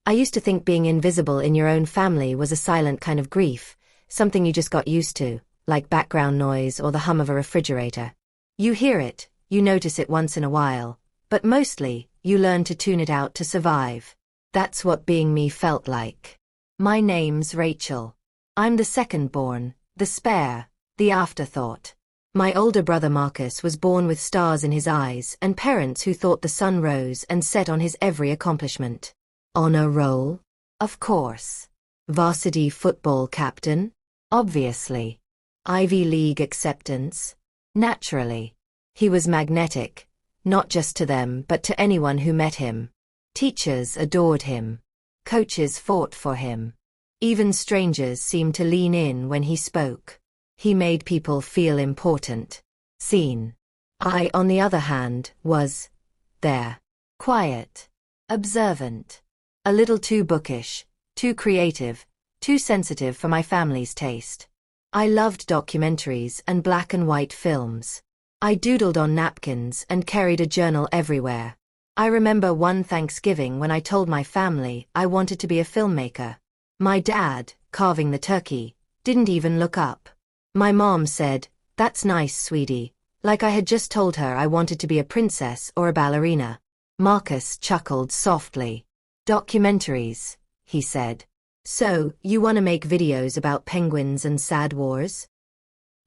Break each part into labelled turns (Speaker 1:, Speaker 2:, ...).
Speaker 1: I used to think being invisible in your own family was a silent kind of grief, something you just got used to, like background noise or the hum of a refrigerator. You hear it, you notice it once in a while, but mostly, you learn to tune it out to survive. That's what being me felt like. My name's Rachel. I'm the second born, the spare, the afterthought. My older brother Marcus was born with stars in his eyes and parents who thought the sun rose and set on his every accomplishment. Honor roll? Of course. Varsity football captain? Obviously. Ivy League acceptance? Naturally. He was magnetic, not just to them but to anyone who met him. Teachers adored him. Coaches fought for him. Even strangers seemed to lean in when he spoke. He made people feel important, seen. I, on the other hand, was there. Quiet. Observant. A little too bookish, too creative, too sensitive for my family's taste. I loved documentaries and black and white films. I doodled on napkins and carried a journal everywhere. I remember one Thanksgiving when I told my family I wanted to be a filmmaker. My dad, carving the turkey, didn't even look up. My mom said, "That's nice, sweetie," like I had just told her I wanted to be a princess or a ballerina. Marcus chuckled softly. "Documentaries," he said. "So, you want to make videos about penguins and sad wars?"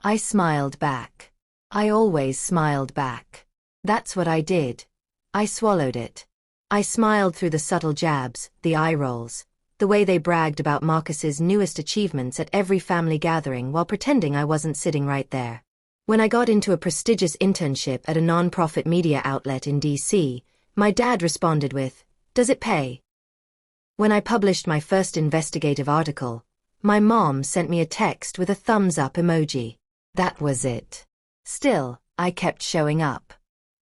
Speaker 1: I smiled back. I always smiled back. That's what I did. I swallowed it. I smiled through the subtle jabs, the eye rolls, the way they bragged about Marcus's newest achievements at every family gathering while pretending I wasn't sitting right there. When I got into a prestigious internship at a non-profit media outlet in DC, my dad responded with, "Does it pay?" When I published my first investigative article, my mom sent me a text with a thumbs-up emoji. That was it. Still, I kept showing up.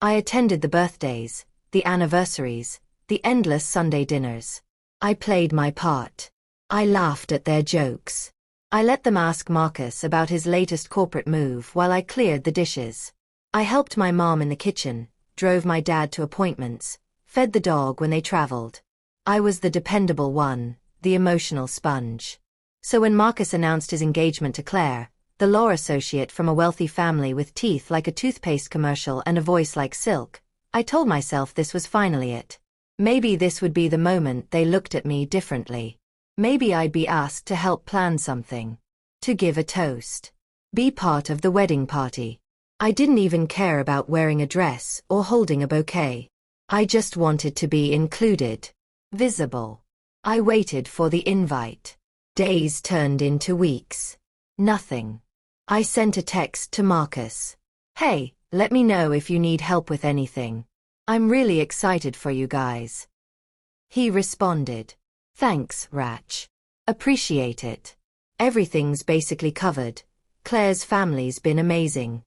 Speaker 1: I attended the birthdays, the anniversaries, the endless Sunday dinners. I played my part. I laughed at their jokes. I let them ask Marcus about his latest corporate move while I cleared the dishes. I helped my mom in the kitchen, drove my dad to appointments, fed the dog when they traveled. I was the dependable one, the emotional sponge. So when Marcus announced his engagement to Claire, the law associate from a wealthy family with teeth like a toothpaste commercial and a voice like silk, I told myself this was finally it. Maybe this would be the moment they looked at me differently. Maybe I'd be asked to help plan something. To give a toast. Be part of the wedding party. I didn't even care about wearing a dress or holding a bouquet. I just wanted to be included. Visible. I waited for the invite. Days turned into weeks. Nothing. I sent a text to Marcus. "Hey, let me know if you need help with anything. I'm really excited for you guys." He responded, "Thanks, Rach. Appreciate it. Everything's basically covered. Claire's family's been amazing."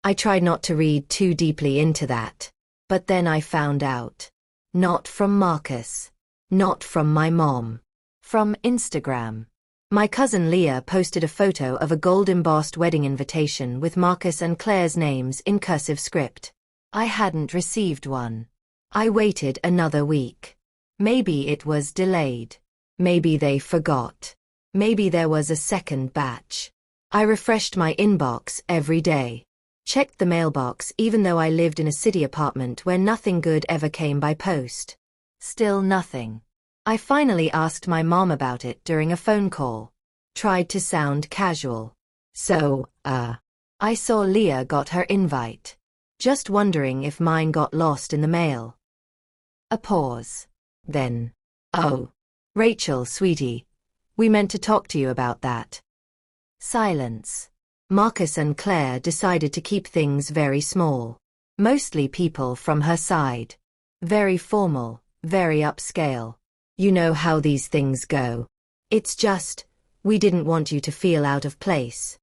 Speaker 1: I tried not to read too deeply into that. But then I found out. Not from Marcus. Not from my mom. From Instagram. My cousin Leah posted a photo of a gold-embossed wedding invitation with Marcus and Claire's names in cursive script. I hadn't received one. I waited another week. Maybe it was delayed. Maybe they forgot. Maybe there was a second batch. I refreshed my inbox every day. Checked the mailbox even though I lived in a city apartment where nothing good ever came by post. Still nothing. I finally asked my mom about it during a phone call. Tried to sound casual. "So, I saw Leah got her invite. Just wondering if mine got lost in the mail." A pause. Then, "Oh, Rachel, sweetie, we meant to talk to you about that." Silence. Marcus and Claire decided to keep things very small. Mostly people from her side. Very formal, very upscale. You know how these things go. It's just, we didn't want you to feel out of place.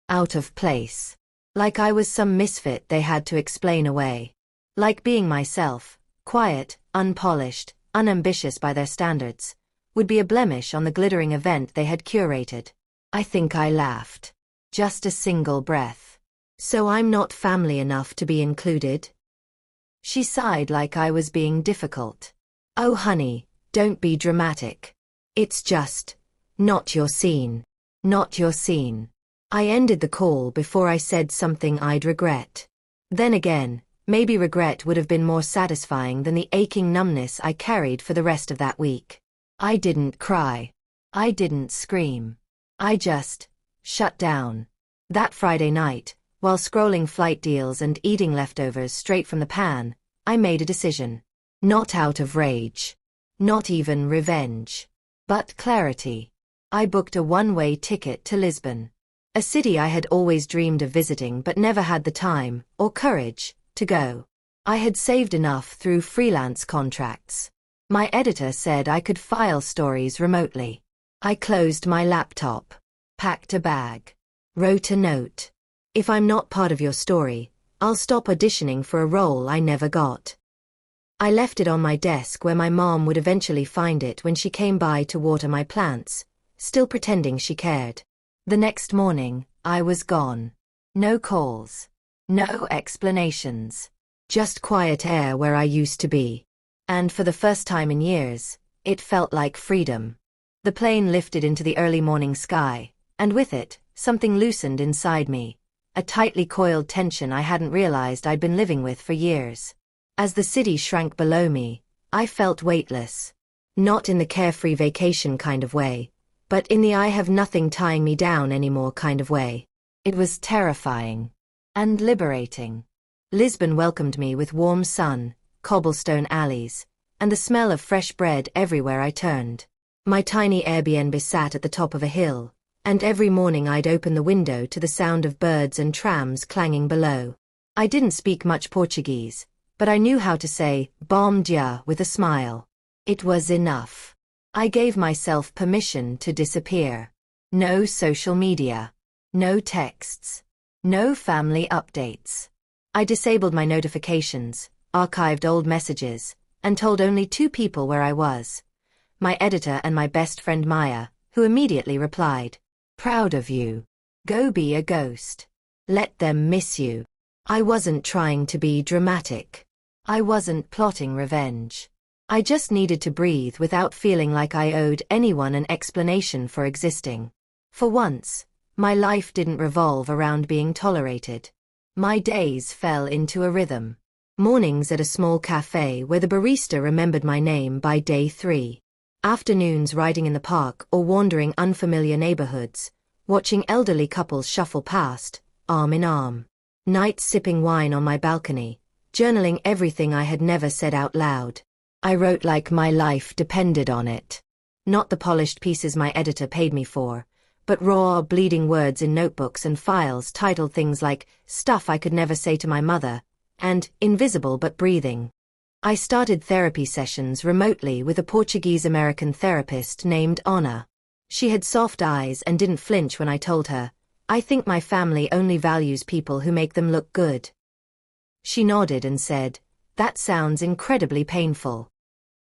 Speaker 1: Out of place. Like I was some misfit they had to explain away. Like being myself, quiet, unpolished, unambitious by their standards, would be a blemish on the glittering event they had curated. I think I laughed. Just a single breath. "So I'm not family enough to be included?" She sighed like I was being difficult. "Oh honey, Don't be dramatic. It's just not your scene. Not your scene. I ended the call before I said something I'd regret. Then again, maybe regret would have been more satisfying than the aching numbness I carried for the rest of that week. I didn't cry. I didn't scream. I just shut down. That Friday night, while scrolling flight deals and eating leftovers straight from the pan, I made a decision. Not out of rage. Not even revenge. But clarity. I booked a one-way ticket to Lisbon. A city I had always dreamed of visiting but never had the time, or courage, to go. I had saved enough through freelance contracts. My editor said I could file stories remotely. I closed my laptop, packed a bag, wrote a note. If I'm not part of your story, I'll stop auditioning for a role I never got. I left it on my desk where my mom would eventually find it when she came by to water my plants, still pretending she cared. The next morning, I was gone. No calls. No explanations. Just quiet air where I used to be. And for the first time in years, it felt like freedom. The plane lifted into the early morning sky, and with it, something loosened inside me. A tightly coiled tension I hadn't realized I'd been living with for years. As the city shrank below me, I felt weightless. Not in the carefree vacation kind of way, but in the I have nothing tying me down anymore kind of way. It was terrifying. And liberating. Lisbon welcomed me with warm sun, cobblestone alleys, and the smell of fresh bread everywhere I turned. My tiny Airbnb sat at the top of a hill, and every morning I'd open the window to the sound of birds and trams clanging below. I didn't speak much Portuguese, but I knew how to say bom dia with a smile. It was enough. I gave myself permission to disappear. No social media. No texts. No family updates. I disabled my notifications, archived old messages, and told only 2 people where I was. My editor and my best friend Maya, who immediately replied, "Proud of you. Go be a ghost. Let them miss you." I wasn't trying to be dramatic. I wasn't plotting revenge. I just needed to breathe without feeling like I owed anyone an explanation for existing. For once, my life didn't revolve around being tolerated. My days fell into a rhythm. Mornings at a small cafe where the barista remembered my name by day 3. Afternoons riding in the park or wandering unfamiliar neighborhoods, watching elderly couples shuffle past, arm in arm. Nights sipping wine on my balcony, journaling everything I had never said out loud. I wrote like my life depended on it. Not the polished pieces my editor paid me for, but raw, bleeding words in notebooks and files titled things like "Stuff I Could Never Say to My Mother" and "Invisible but Breathing." I started therapy sessions remotely with a Portuguese-American therapist named Anna. She had soft eyes and didn't flinch when I told her, "I think my family only values people who make them look good." She nodded and said, "That sounds incredibly painful."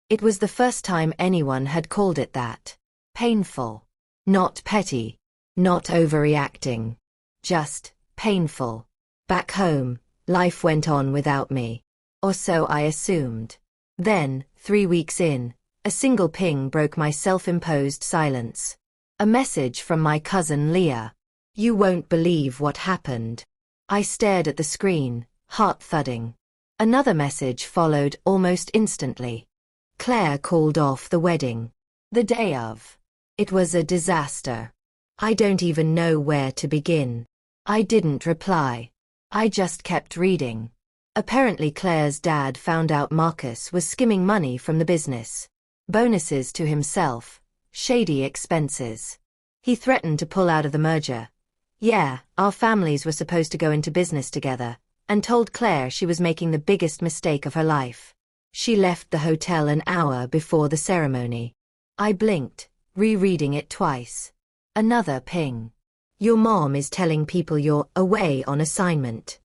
Speaker 1: It was the first time anyone had called it that. Painful. Not petty. Not overreacting. Just painful. Back home, life went on without me. Or so I assumed. Then, 3 weeks in, a single ping broke my self-imposed silence. A message from my cousin Leah. "You won't believe what happened." I stared at the screen, heart thudding. Another message followed almost instantly. Claire called off the wedding. The day of. It was a disaster. I don't even know where to begin. I didn't reply. I just kept reading. Apparently Claire's dad found out Marcus was skimming money from the business. Bonuses to himself. Shady expenses. He threatened to pull out of the merger. Yeah, our families were supposed to go into business together, and told Claire she was making the biggest mistake of her life. She left the hotel an hour before the ceremony. I blinked, rereading it twice. Another ping. "Your mom is telling people you're away on assignment.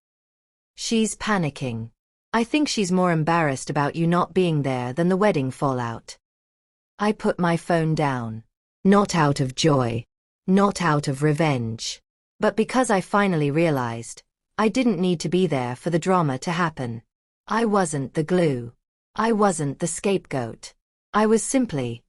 Speaker 1: She's panicking. I think she's more embarrassed about you not being there than the wedding fallout." I put my phone down. Not out of joy. Not out of revenge. But because I finally realized, I didn't need to be there for the drama to happen. I wasn't the glue. I wasn't the scapegoat. I was simply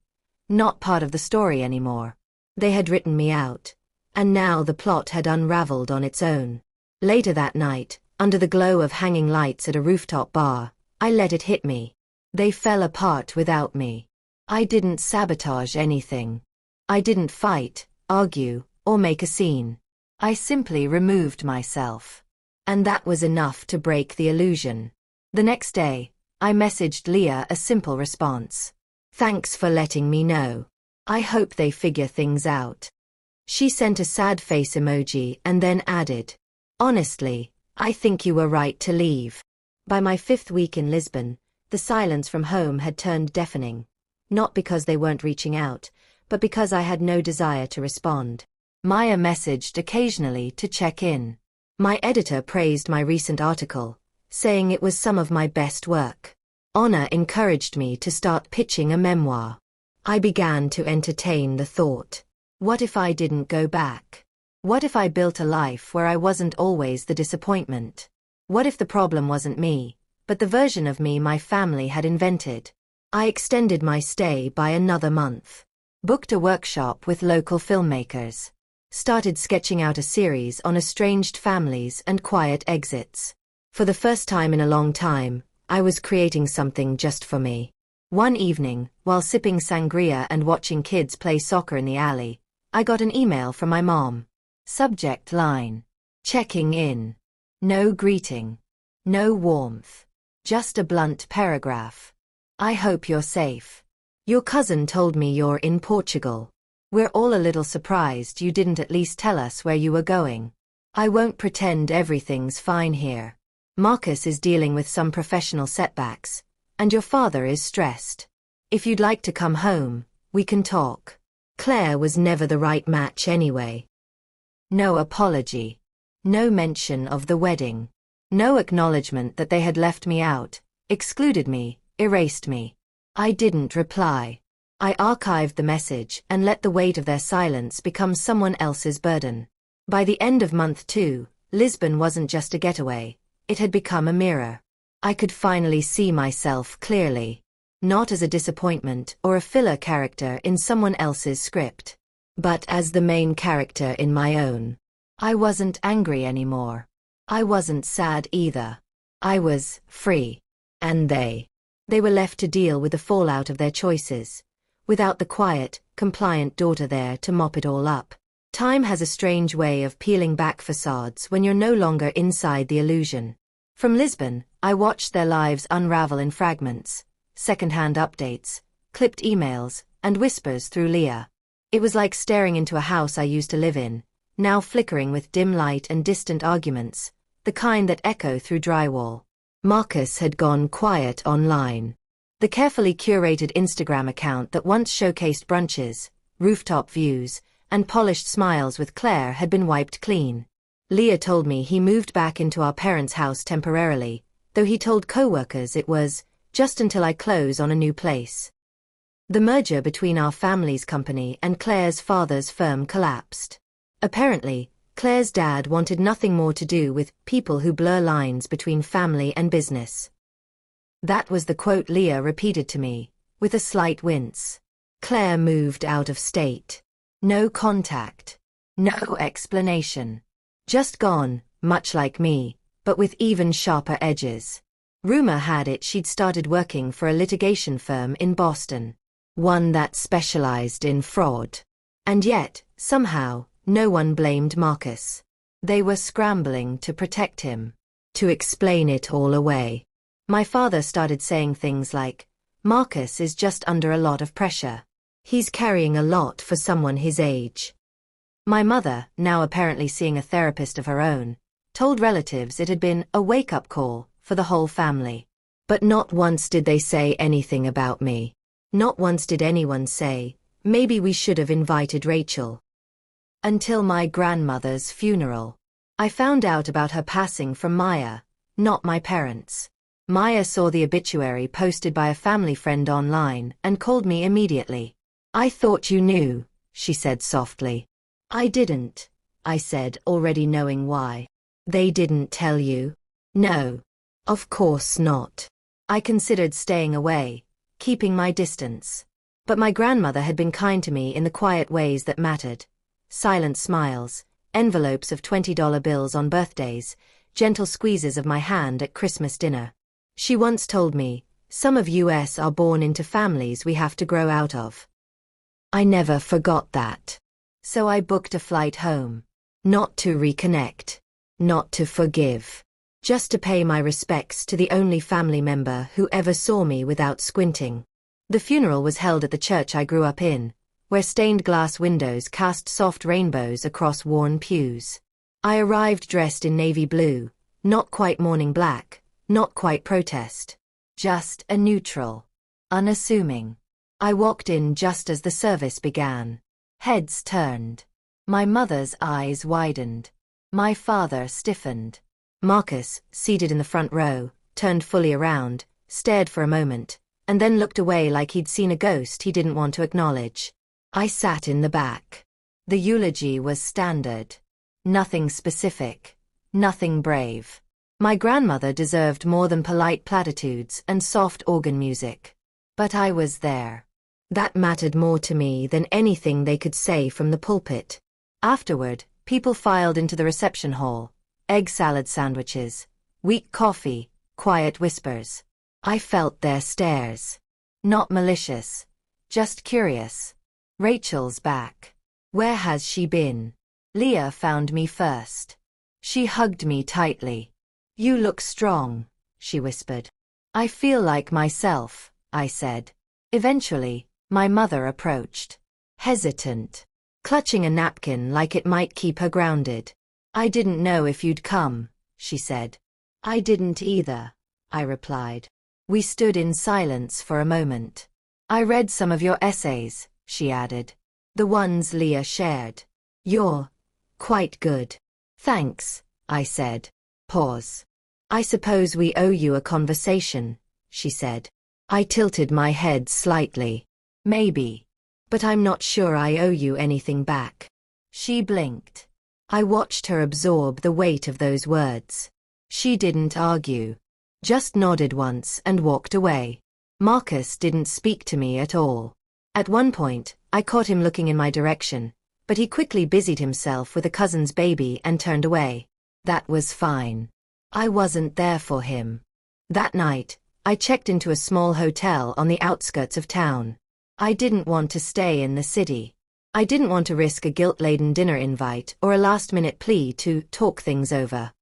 Speaker 1: not part of the story anymore. They had written me out, and now the plot had unraveled on its own. Later that night, under the glow of hanging lights at a rooftop bar, I let it hit me. They fell apart without me. I didn't sabotage anything. I didn't fight, argue, or make a scene. I simply removed myself. And that was enough to break the illusion. The next day, I messaged Leah a simple response. "Thanks for letting me know. I hope they figure things out." She sent a sad face emoji and then added, "Honestly, I think you were right to leave." By my 5th week in Lisbon, the silence from home had turned deafening. Not because they weren't reaching out, but because I had no desire to respond. Maya messaged occasionally to check in. My editor praised my recent article, saying it was some of my best work. Honor encouraged me to start pitching a memoir. I began to entertain the thought. What if I didn't go back? What if I built a life where I wasn't always the disappointment? What if the problem wasn't me, but the version of me my family had invented? I extended my stay by another month. Booked a workshop with local filmmakers. Started sketching out a series on estranged families and quiet exits. For the first time in a long time, I was creating something just for me. One evening, while sipping sangria and watching kids play soccer in the alley, I got an email from my mom. Subject line: checking in. No greeting. No warmth. Just a blunt paragraph. "I hope you're safe. Your cousin told me you're in Portugal. We're all a little surprised you didn't at least tell us where you were going. I won't pretend everything's fine here. Marcus is dealing with some professional setbacks, and your father is stressed. If you'd like to come home, we can talk." Claire was never the right match anyway. No apology. No mention of the wedding. No acknowledgement that they had left me out, excluded me, erased me. I didn't reply. I archived the message and let the weight of their silence become someone else's burden. By the end of month 2, Lisbon wasn't just a getaway, it had become a mirror. I could finally see myself clearly. Not as a disappointment or a filler character in someone else's script, but as the main character in my own. I wasn't angry anymore. I wasn't sad either. I was free. And they were left to deal with the fallout of their choices, without the quiet, compliant daughter there to mop it all up. Time has a strange way of peeling back facades when you're no longer inside the illusion. From Lisbon, I watched their lives unravel in fragments, second-hand updates, clipped emails, and whispers through Leah. It was like staring into a house I used to live in, now flickering with dim light and distant arguments, the kind that echo through drywall. Marcus had gone quiet online. The carefully curated Instagram account that once showcased brunches, rooftop views, and polished smiles with Claire had been wiped clean. Leah told me he moved back into our parents' house temporarily, though he told co-workers it was just until I close on a new place. The merger between our family's company and Claire's father's firm collapsed. Apparently, Claire's dad wanted nothing more to do with people who blur lines between family and business. That was the quote Leah repeated to me, with a slight wince. Claire moved out of state. No contact. No explanation. Just gone, much like me, but with even sharper edges. Rumor had it she'd started working for a litigation firm in Boston. One that specialized in fraud. And yet, somehow, no one blamed Marcus. They were scrambling to protect him. To explain it all away. My father started saying things like, "Marcus is just under a lot of pressure. He's carrying a lot for someone his age." My mother, now apparently seeing a therapist of her own, told relatives it had been a wake-up call for the whole family. But not once did they say anything about me. Not once did anyone say, maybe we should have invited Rachel. Until my grandmother's funeral. I found out about her passing from Maya, not my parents. Maya saw the obituary posted by a family friend online and called me immediately. "I thought you knew," she said softly. "I didn't," I said, already knowing why. "They didn't tell you?" "No. Of course not." I considered staying away, keeping my distance. But my grandmother had been kind to me in the quiet ways that mattered. Silent smiles, envelopes of $20 bills on birthdays, gentle squeezes of my hand at Christmas dinner. She once told me, "Some of us are born into families we have to grow out of." I never forgot that. So I booked a flight home. Not to reconnect. Not to forgive. Just to pay my respects to the only family member who ever saw me without squinting. The funeral was held at the church I grew up in, where stained glass windows cast soft rainbows across worn pews. I arrived dressed in navy blue, not quite morning black, not quite protest. Just a neutral. Unassuming. I walked in just as the service began. Heads turned. My mother's eyes widened. My father stiffened. Marcus, seated in the front row, turned fully around, stared for a moment, and then looked away like he'd seen a ghost he didn't want to acknowledge. I sat in the back. The eulogy was standard. Nothing specific. Nothing brave. My grandmother deserved more than polite platitudes and soft organ music. But I was there. That mattered more to me than anything they could say from the pulpit. Afterward, people filed into the reception hall. Egg salad sandwiches. Weak coffee. Quiet whispers. I felt their stares. Not malicious. Just curious. Rachel's back. Where has she been? Leah found me first. She hugged me tightly. "You look strong," she whispered. "I feel like myself," I said. Eventually, my mother approached. Hesitant. Clutching a napkin like it might keep her grounded. "I didn't know if you'd come," she said. "I didn't either," I replied. We stood in silence for a moment. "I read some of your essays," she added. "The ones Leah shared. You're quite good." "Thanks," I said. Pause. "I suppose we owe you a conversation," she said. I tilted my head slightly. "Maybe. But I'm not sure I owe you anything back." She blinked. I watched her absorb the weight of those words. She didn't argue. Just nodded once and walked away. Marcus didn't speak to me at all. At one point, I caught him looking in my direction, but he quickly busied himself with a cousin's baby and turned away. That was fine. I wasn't there for him. That night, I checked into a small hotel on the outskirts of town. I didn't want to stay in the city. I didn't want to risk a guilt-laden dinner invite or a last-minute plea to talk things over.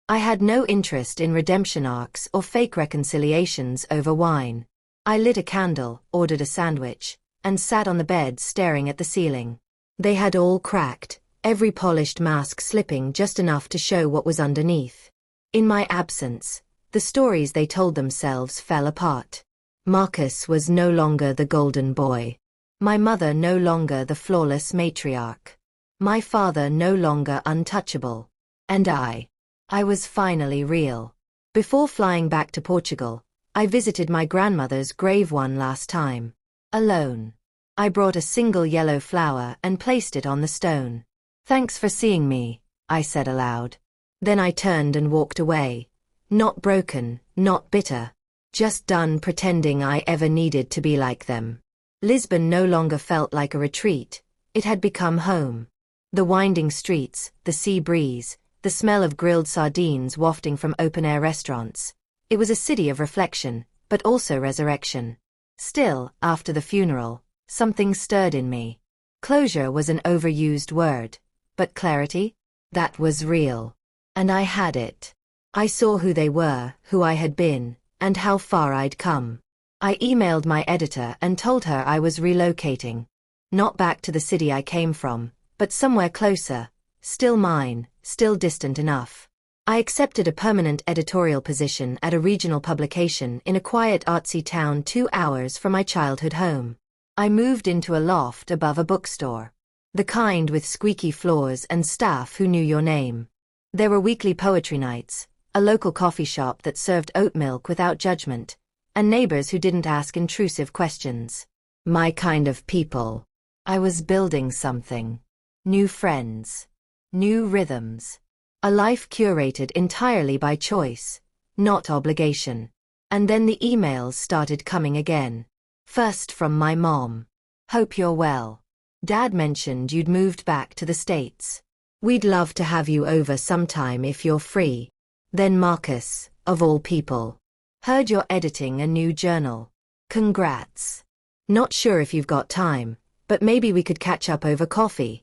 Speaker 1: I had no interest in redemption arcs or fake reconciliations over wine. I lit a candle, ordered a sandwich, and sat on the bed staring at the ceiling. They had all cracked, every polished mask slipping just enough to show what was underneath. In my absence, the stories they told themselves fell apart. Marcus was no longer the golden boy. My mother no longer the flawless matriarch. My father no longer untouchable. And I was finally real. Before flying back to Portugal, I visited my grandmother's grave one last time. Alone. I brought a single yellow flower and placed it on the stone. "Thanks for seeing me," I said aloud. Then I turned and walked away. Not broken, not bitter. Just done pretending I ever needed to be like them. Lisbon no longer felt like a retreat. It had become home. The winding streets, the sea breeze, the smell of grilled sardines wafting from open-air restaurants. It was a city of reflection, but also resurrection. Still, after the funeral, something stirred in me. Closure was an overused word, but clarity? That was real. And I had it. I saw who they were, who I had been, and how far I'd come. I emailed my editor and told her I was relocating. Not back to the city I came from, but somewhere closer, still mine, still distant enough. I accepted a permanent editorial position at a regional publication in a quiet artsy town 2 hours from my childhood home. I moved into a loft above a bookstore. The kind with squeaky floors and staff who knew your name. There were weekly poetry nights, a local coffee shop that served oat milk without judgment, and neighbors who didn't ask intrusive questions. My kind of people. I was building something. New friends. New rhythms. A life curated entirely by choice, not obligation. And then the emails started coming again. First from my mom. Hope you're well. Dad mentioned you'd moved back to the States. We'd love to have you over sometime if you're free. Then Marcus, of all people. Heard you're editing a new journal. Congrats. Not sure if you've got time, but maybe we could catch up over coffee.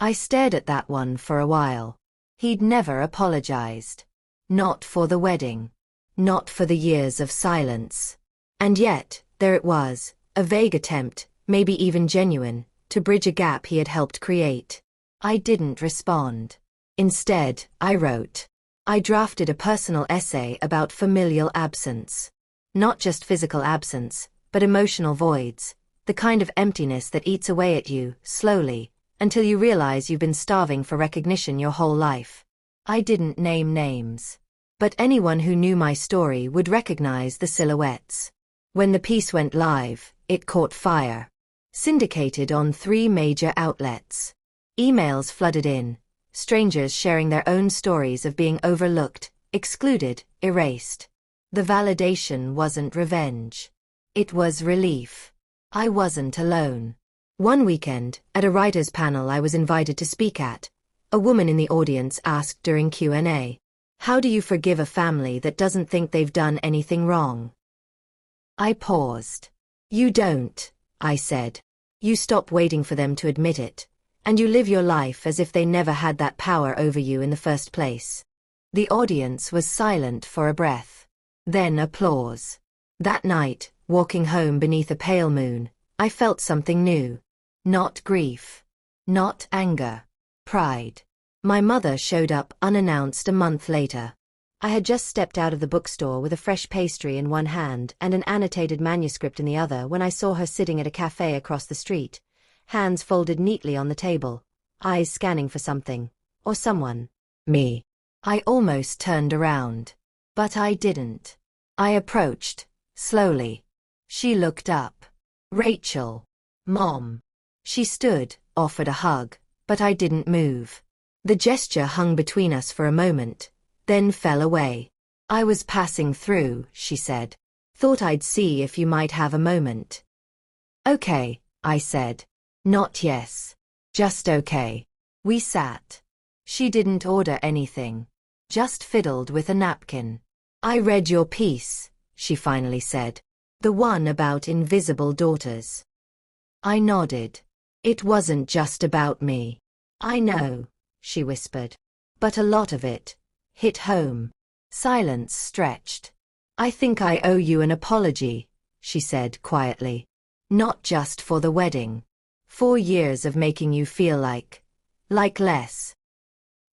Speaker 1: I stared at that one for a while. He'd never apologized. Not for the wedding. Not for the years of silence. And yet, there it was, a vague attempt, maybe even genuine, to bridge a gap he had helped create. I didn't respond. Instead, I wrote. I drafted a personal essay about familial absence. Not just physical absence, but emotional voids, the kind of emptiness that eats away at you, slowly, until you realize you've been starving for recognition your whole life. I didn't name names. But anyone who knew my story would recognize the silhouettes. When the piece went live, it caught fire. Syndicated on 3 major outlets. Emails flooded in, strangers sharing their own stories of being overlooked, excluded, erased. The validation wasn't revenge. It was relief. I wasn't alone. One weekend, at a writers' panel I was invited to speak at, a woman in the audience asked during Q&A, "How do you forgive a family that doesn't think they've done anything wrong?" I paused. You don't, I said. You stop waiting for them to admit it, and you live your life as if they never had that power over you in the first place. The audience was silent for a breath. Then applause. That night, walking home beneath a pale moon, I felt something new. Not grief. Not anger. Pride. My mother showed up unannounced a month later. I had just stepped out of the bookstore with a fresh pastry in one hand and an annotated manuscript in the other when I saw her sitting at a cafe across the street, hands folded neatly on the table, eyes scanning for something, or someone. Me. I almost turned around. But I didn't. I approached, slowly. She looked up. Rachel. Mom. She stood, offered a hug, but I didn't move. The gesture hung between us for a moment, then fell away. I was passing through, she said. Thought I'd see if you might have a moment. Okay, I said. Not yes. Just okay. We sat. She didn't order anything. Just fiddled with a napkin. I read your piece, she finally said. The one about invisible daughters. I nodded. It wasn't just about me. I know, she whispered. But a lot of it hit home. Silence stretched. I think I owe you an apology, she said quietly. Not just for the wedding. 4 years of making you feel like less.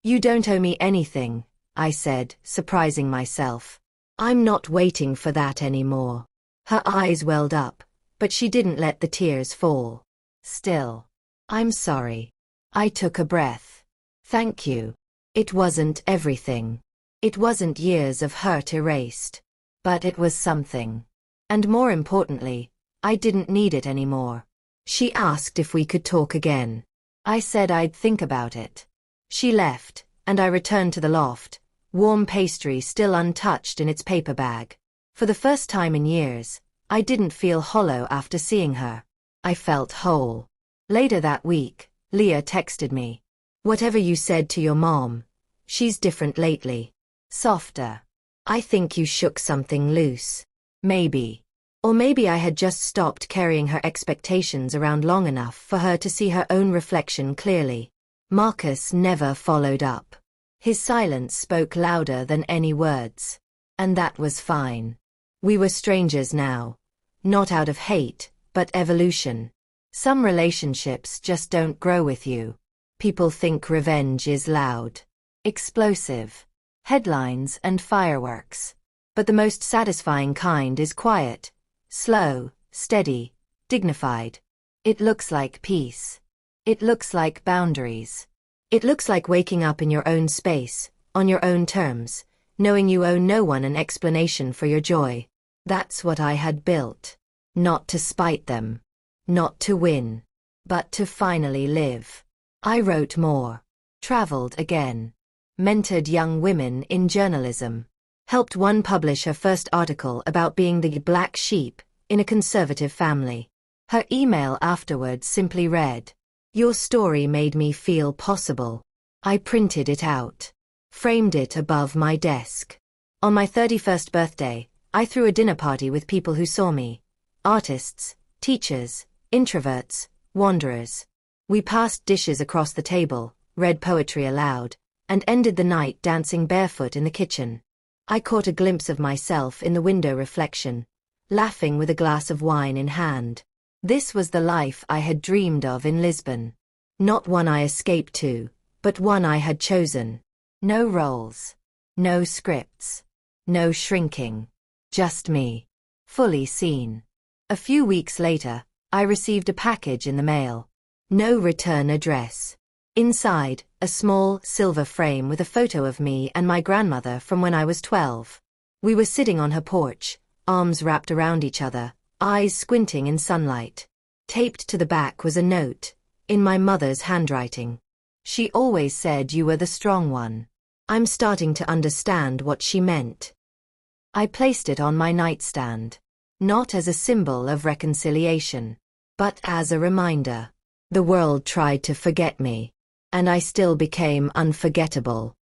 Speaker 1: You don't owe me anything, I said, surprising myself. I'm not waiting for that anymore. Her eyes welled up, but she didn't let the tears fall. Still. I'm sorry. I took a breath. Thank you. It wasn't everything. It wasn't years of hurt erased. But it was something. And more importantly, I didn't need it anymore. She asked if we could talk again. I said I'd think about it. She left, and I returned to the loft, warm pastry still untouched in its paper bag. For the first time in years, I didn't feel hollow after seeing her. I felt whole. Later that week, Leah texted me. Whatever you said to your mom, she's different lately. Softer. I think you shook something loose. Maybe. Or maybe I had just stopped carrying her expectations around long enough for her to see her own reflection clearly. Marcus never followed up. His silence spoke louder than any words. And that was fine. We were strangers now. Not out of hate, but evolution. Some relationships just don't grow with you. People think revenge is loud, explosive, headlines and fireworks. But the most satisfying kind is quiet, slow, steady, dignified. It looks like peace. It looks like boundaries. It looks like waking up in your own space, on your own terms, knowing you owe no one an explanation for your joy. That's what I had built. Not to spite them. Not to win. But to finally live. I wrote more. Traveled again. Mentored young women in journalism. Helped one publish her first article about being the black sheep in a conservative family. Her email afterwards simply read, "Your story made me feel possible." I printed it out, framed it above my desk. On my 31st birthday, I threw a dinner party with people who saw me. Artists, teachers, introverts, wanderers. We passed dishes across the table, read poetry aloud, and ended the night dancing barefoot in the kitchen. I caught a glimpse of myself in the window reflection, laughing with a glass of wine in hand. This was the life I had dreamed of in Lisbon. Not one I escaped to, but one I had chosen. No roles. No scripts. No shrinking. Just me. Fully seen. A few weeks later, I received a package in the mail. No return address. Inside, a small, silver frame with a photo of me and my grandmother from when I was 12. We were sitting on her porch, arms wrapped around each other, eyes squinting in sunlight. Taped to the back was a note, in my mother's handwriting. She always said you were the strong one. I'm starting to understand what she meant. I placed it on my nightstand. Not as a symbol of reconciliation, but as a reminder. The world tried to forget me, and I still became unforgettable.